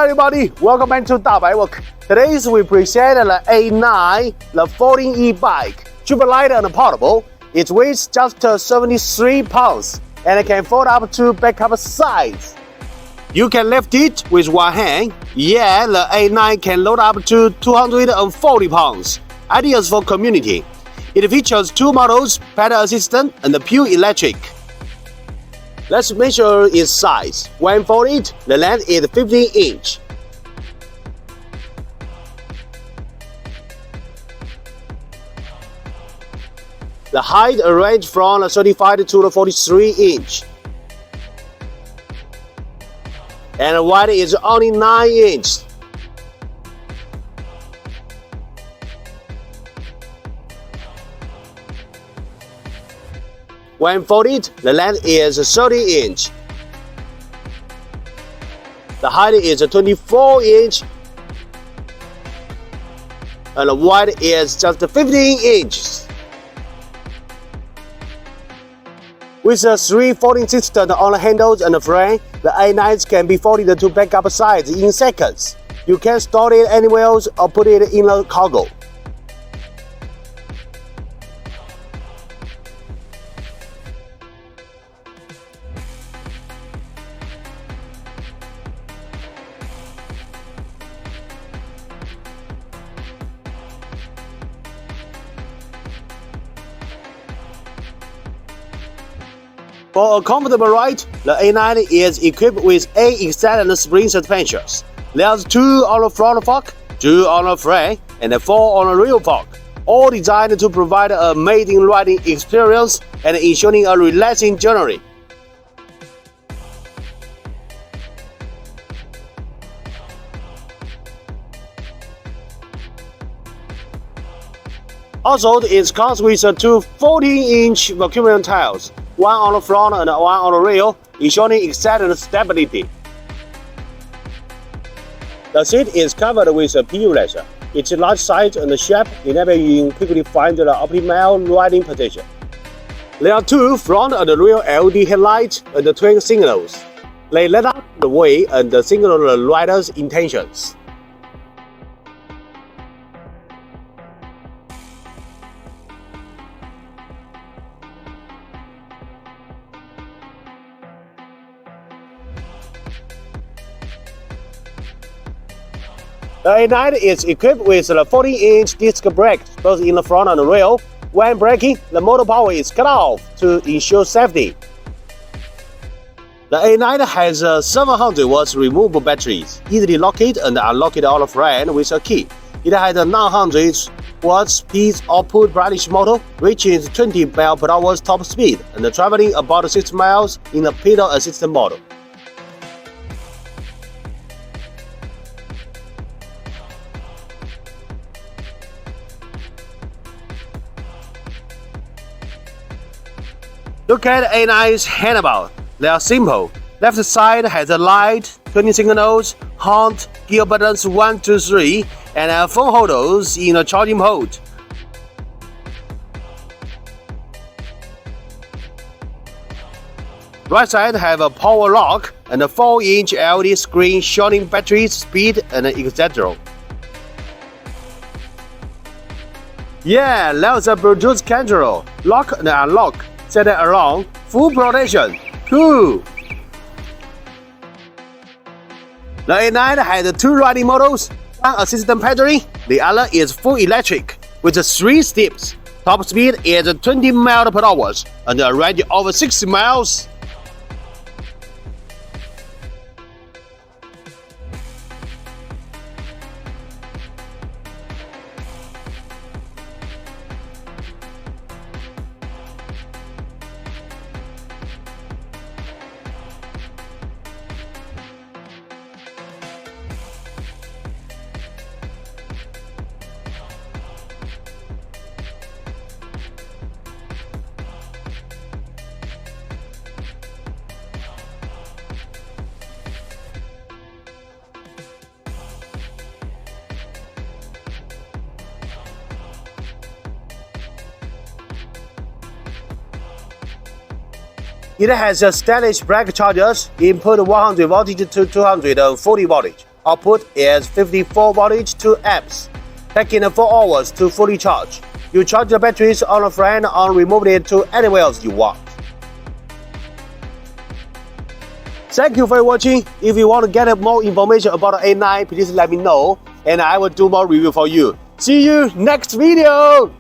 everybody, welcome back to 大白 Work. Today we present the A9, the 14 e-bike, super light and portable. It weighs just 73 pounds and it can fold up to backup size. You can lift it with one hand. Yeah, the A9 can load up to 240 pounds. Ideal for community. It features two models, pedal assistant and pure electric. Let's measure its size. When folded, the length is 15 inch. The height ranges from 35 to 43 inch. And the width is only 9 inches. When folded, the length is 30 inch. The height is 24 inch. And the width is just 15 inches. With a 3 folding system on the handles and the frame, the A9 can be folded to backup size in seconds. You can store it anywhere else or put it in a cargo. For a comfortable ride, the A9 is equipped with 8 excellent spring suspensions. There's 2 on the front fork, 2 on the frame, and 4 on the rear fork, all designed to provide an amazing riding experience and ensuring a relaxing journey. Also, it comes with 2 14-inch vacuum tires, one on the front and one on the rear, ensuring excellent stability. The seat is covered with a PU leather. Its large size and shape enable you to quickly find the optimal riding position. There are 2 front and rear LED headlights and twin signals. They light up the way and signal the rider's intentions. The A9 is equipped with a 14-inch disc brakes both in the front and the rear. When braking, the motor power is cut off to ensure safety. The A9 has 700 watts removable batteries, easily locked and unlocked on the frame with a key. It has a 900 watts peak output brushless motor, reaching 20 mph top speed and traveling about 6 miles in a pedal assisted mode. Look at A9's handlebar. They are simple. Left side has a light, turning signals, horn, gear buttons 1, 2, 3, and phone holders in a charging mode. Right side have a power lock and a 4-inch LED screen showing battery speed and etc. Yeah, there's a Bluetooth control, lock and unlock. Set it around, full protection. Cool! The A9 has 2 riding models, one assisted pedaling, the other is full electric, with 3 steps. Top speed is 20 mph and a range of 6 miles. It has a stylish brake chargers, input 100 voltage to 240 voltage, Output is 54 wattage 2 amps, taking 4 hours to fully charge. You charge the batteries on a fan or remove it to anywhere else you want. Thank you for watching. If you want to get more information about the A9, please let me know and I will do more review for you. See you next video!